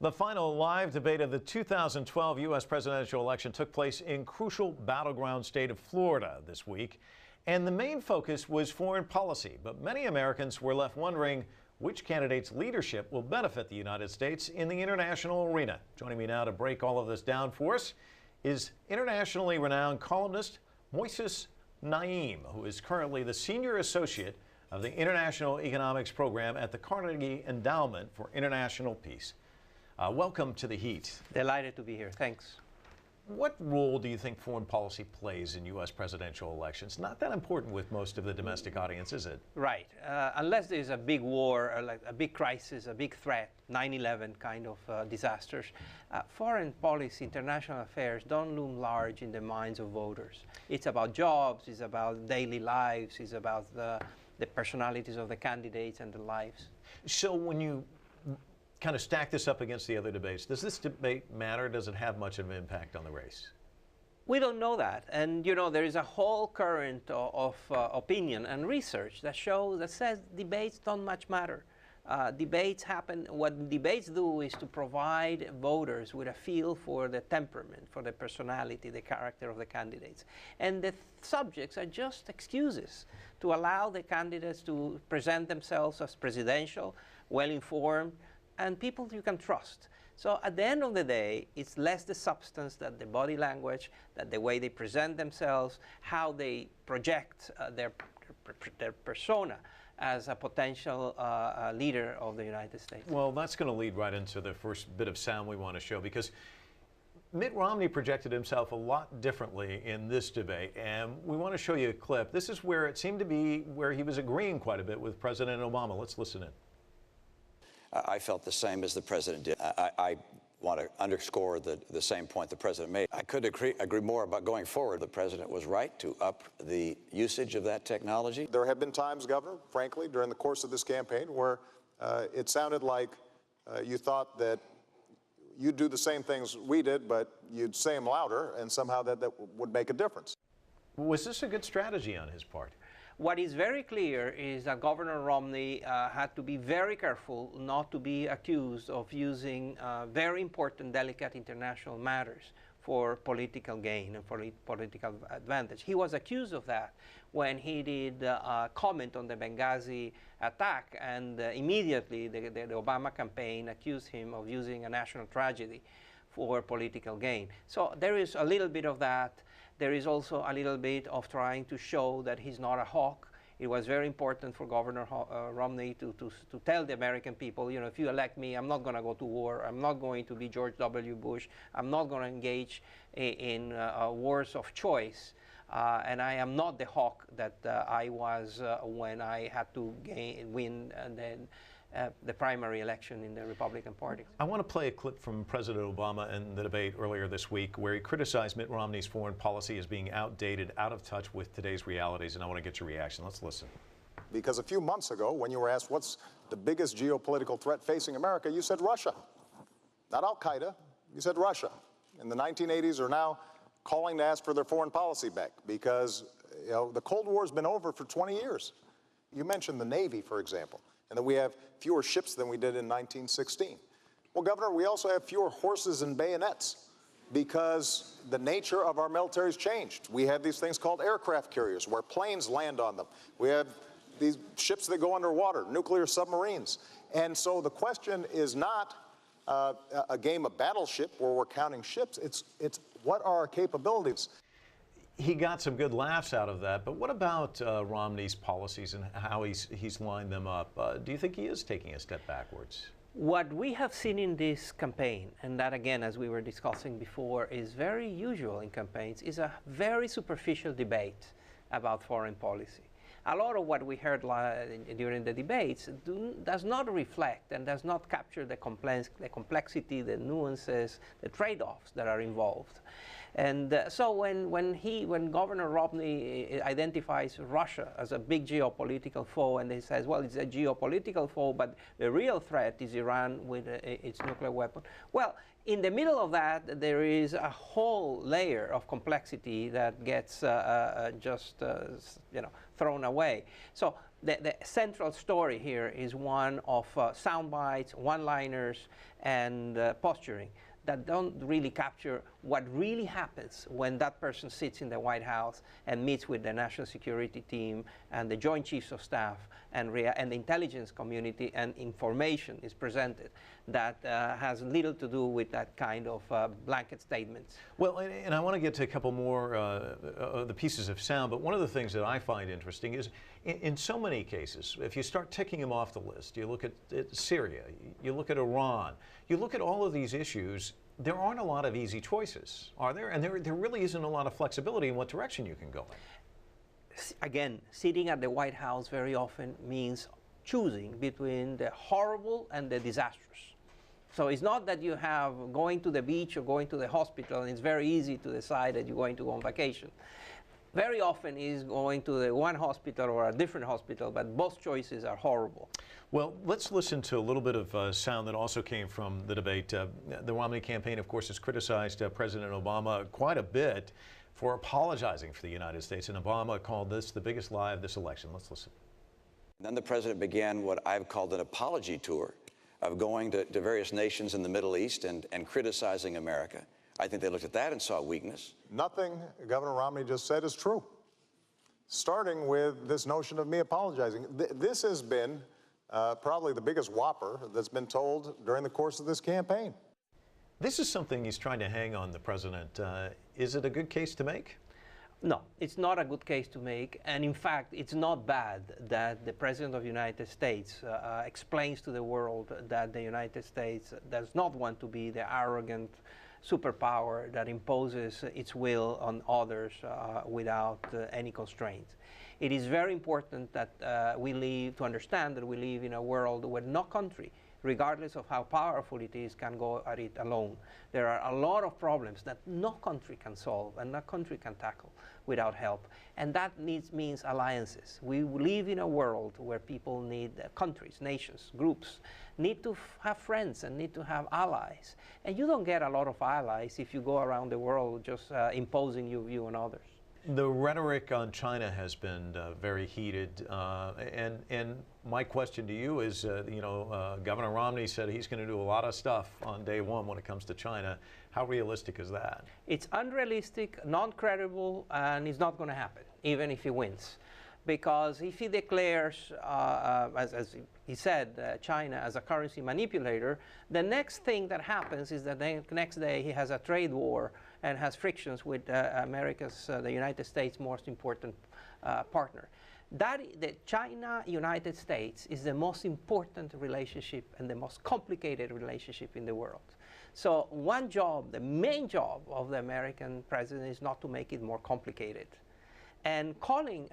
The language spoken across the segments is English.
The final live debate of the 2012 U.S. presidential election took place in crucial battleground state of Florida this week, and the main focus was foreign policy. But many Americans were left wondering which candidate's leadership will benefit the United States in the international arena. Joining me now to break all of this down for us is internationally renowned columnist Moises Naim, who is currently the senior associate of the International Economics Program at the Carnegie Endowment for International Peace. Welcome to The Heat. Delighted to be here. Thanks. What role do you think foreign policy plays in U.S. presidential elections? Not that important with most of the domestic audience, is it? Right. Unless there's a big war, like a big crisis, a big threat, 9/11 kind of disasters, foreign policy, international affairs don't loom large in the minds of voters. It's about jobs, it's about daily lives, it's about the personalities of the candidates and their lives. So when you kind of stack this up against the other debates, does this debate matter? Does it have much of an impact on the race? We don't know that. And, you know, there is a whole current of opinion and research that says debates don't much matter. Debates happen, what debates do is to provide voters with a feel for the temperament, for the personality, the character of the candidates. And the subjects are just excuses to allow the candidates to present themselves as presidential, well-informed, and people you can trust. So at the end of the day, it's less the substance than the body language, that the way they present themselves, how they project their persona as a potential leader of the United States. Well, that's going to lead right into the first bit of sound we want to show, because Mitt Romney projected himself a lot differently in this debate, and we want to show you a clip. This is where it seemed to be where he was agreeing quite a bit with President Obama. Let's listen in. I felt the same as the president did. I want to underscore the same point the president made. I could agree more about going forward. The president was right to up the usage of that technology. There have been times, Governor, frankly, during the course of this campaign where it sounded like you thought that you'd do the same things we did, but you'd say them louder, and somehow that would make a difference. Was this a good strategy on his part? What is very clear is that Governor Romney had to be very careful not to be accused of using very important, delicate international matters for political gain and for political advantage. He was accused of that when he did comment on the Benghazi attack, and immediately the Obama campaign accused him of using a national tragedy for political gain. So there is a little bit of that. There is also a little bit of trying to show that he's not a hawk. It was very important for Governor Romney to tell the American people, you know, if you elect me, I'm not going to go to war. I'm not going to be George W. Bush. I'm not going to engage in wars of choice. And I am not the hawk that I was when I had to win the primary election in the Republican Party. I want to play a clip from President Obama in the debate earlier this week where he criticized Mitt Romney's foreign policy as being outdated, out of touch with today's realities, and I want to get your reaction. Let's listen. Because a few months ago, when you were asked what's the biggest geopolitical threat facing America, you said Russia. Not Al-Qaeda, you said Russia. In the 1980s are now calling to ask for their foreign policy back because, you know, the Cold War's been over for 20 years. You mentioned the Navy, for example, and that we have fewer ships than we did in 1916. Well, Governor, we also have fewer horses and bayonets because the nature of our military's changed. We have these things called aircraft carriers where planes land on them. We have these ships that go underwater, nuclear submarines. And so the question is not a game of battleship where we're counting ships. It's what are our capabilities? He got some good laughs out of that, but what about Romney's policies and how he's lined them up? Do you think he is taking a step backwards? What we have seen in this campaign, and that again, as we were discussing before, is very usual in campaigns, is a very superficial debate about foreign policy. A lot of what we heard during the debates does not reflect and does not capture the complexity, the nuances, the trade-offs that are involved. And so when Governor Romney identifies Russia as a big geopolitical foe, and he says, well, it's a geopolitical foe, but the real threat is Iran with its nuclear weapon. Well, in the middle of that, there is a whole layer of complexity that gets just thrown away. So the central story here is one of sound bites, one-liners, and posturing that don't really capture what really happens when that person sits in the White House and meets with the national security team and the Joint Chiefs of Staff and the intelligence community, and information is presented that has little to do with that kind of blanket statements. Well, and I want to get to a couple more of the pieces of sound, but one of the things that I find interesting is in so many cases, if you start ticking them off the list, you look at Syria, you look at Iran, you look at all of these issues, there aren't a lot of easy choices, are there? And there really isn't a lot of flexibility in what direction you can go in. Again, sitting at the White House very often means choosing between the horrible and the disastrous. So it's not that you have going to the beach or going to the hospital, and it's very easy to decide that you're going to go on vacation. Very often is going to the one hospital or a different hospital, but both choices are horrible. Well, let's listen to a little bit of sound that also came from the debate. The Romney campaign, of course, has criticized President Obama quite a bit for apologizing for the United States, and Obama called this the biggest lie of this election. Let's listen. Then the president began what I've called an apology tour of going to various nations in the Middle East and criticizing America. I think they looked at that and saw weakness. Nothing Governor Romney just said is true, starting with this notion of me apologizing. This has been probably the biggest whopper that's been told during the course of this campaign. This is something he's trying to hang on the president. Is it a good case to make? No, it's not a good case to make, and in fact, it's not bad that the President of the United States explains to the world that the United States does not want to be the arrogant superpower that imposes its will on others without any constraints. It is very important that to understand that we live in a world where no country, regardless of how powerful it is, can go at it alone. There are a lot of problems that no country can solve and no country can tackle without help. And that means alliances. We live in a world where people need, countries, nations, groups, need to have friends and need to have allies. And you don't get a lot of allies if you go around the world just imposing your view on others. The rhetoric on China has been very heated, and my question to you is, Governor Romney said he's going to do a lot of stuff on day one when it comes to China. How realistic is that? It's unrealistic, non-credible, and it's not going to happen, even if he wins. Because if he declares, as he said, China as a currency manipulator, the next thing that happens is that the next day he has a trade war and has frictions with the United States' most important partner. The China-United States is the most important relationship and the most complicated relationship in the world. So one job, the main job of the American president is not to make it more complicated. And calling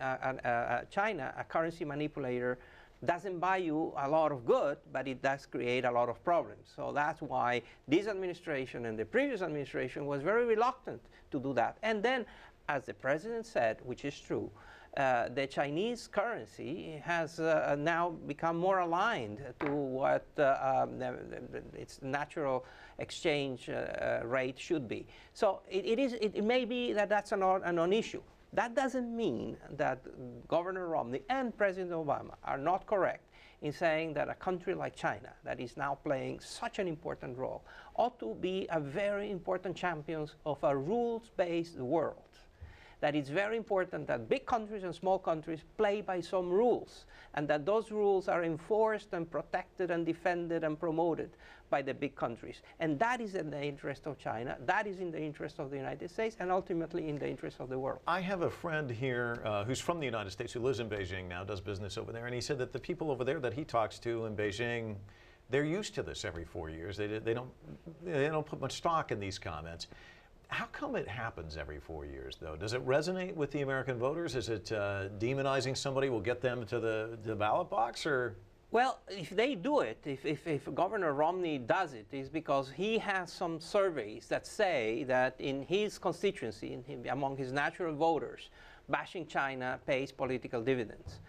China a currency manipulator doesn't buy you a lot of good, but it does create a lot of problems. So that's why this administration and the previous administration was very reluctant to do that. And then, as the president said, which is true, the Chinese currency has now become more aligned to what its natural exchange rate should be. So it may be that that's a non-issue. That doesn't mean that Governor Romney and President Obama are not correct in saying that a country like China, that is now playing such an important role, ought to be a very important champion of a rules-based world. That it's very important that big countries and small countries play by some rules, and that those rules are enforced and protected and defended and promoted by the big countries. And that is in the interest of China, that is in the interest of the United States, and ultimately in the interest of the world. I have a friend here who's from the United States, who lives in Beijing now, does business over there, and he said that the people over there that he talks to in Beijing, they're used to this every 4 years. They don't put much stock in these comments. How come it happens every 4 years, though? Does it resonate with the American voters? Is it demonizing somebody will get them to the ballot box, or? Well, if they do it, if Governor Romney does it, it's because he has some surveys that say that in his constituency, among his natural voters, bashing China pays political dividends.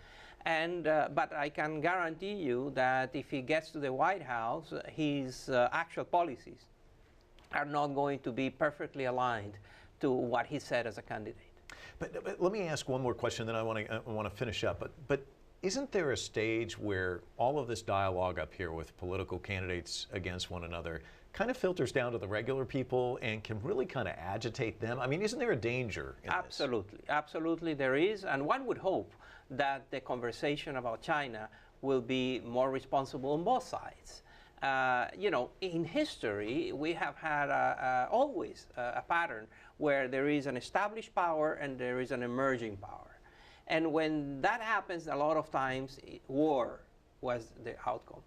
And, but I can guarantee you that if he gets to the White House, his actual policies are not going to be perfectly aligned to what he said as a candidate. But let me ask one more question, then I want to finish up. But Isn't there a stage where all of this dialogue up here with political candidates against one another kind of filters down to the regular people and can really kind of agitate them? I mean, isn't there a danger in Absolutely. Absolutely there is. And one would hope that the conversation about China will be more responsible on both sides. You know, in history, we have had always a pattern where there is an established power and there is an emerging power. And when that happens, a lot of times, war was the outcome.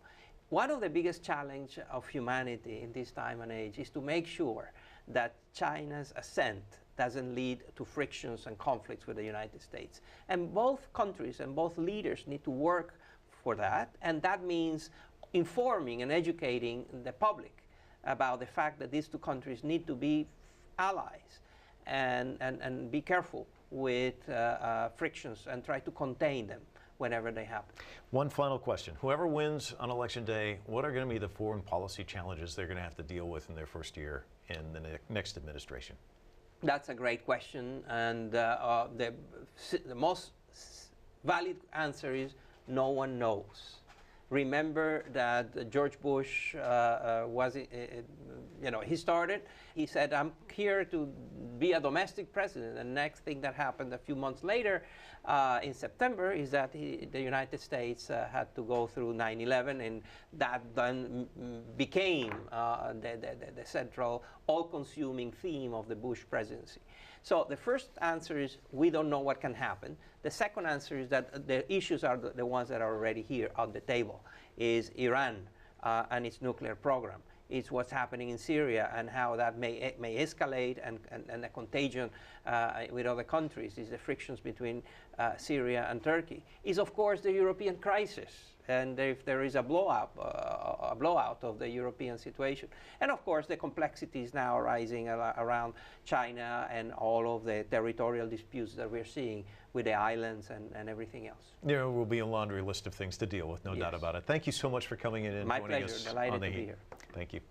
One of the biggest challenges of humanity in this time and age is to make sure that China's ascent doesn't lead to frictions and conflicts with the United States. And both countries and both leaders need to work for that, and that means informing and educating the public about the fact that these two countries need to be allies and be careful with frictions and try to contain them whenever they happen. One final question. Whoever wins on Election Day, what are going to be the foreign policy challenges they're going to have to deal with in their first year in the next administration? That's a great question, and the most valid answer is no one knows. Remember that George Bush he started, he said, I'm here to be a domestic president. And the next thing that happened a few months later in September is that the United States had to go through 9/11, and that then became the central, all-consuming theme of the Bush presidency. So the first answer is we don't know what can happen. The second answer is that the issues are the ones that are already here on the table, is Iran and its nuclear program. It's what's happening in Syria and how that may escalate and the contagion with other countries. Is the frictions between Syria and Turkey. Is, of course, the European crisis. And if there is a blowout of the European situation. And of course, the complexities now arising around China and all of the territorial disputes that we're seeing with the islands and everything else. There will be a laundry list of things to deal with, no doubt about it. Thank you so much for coming in and My joining pleasure. us Delighted on the to be Heat. here. Thank you.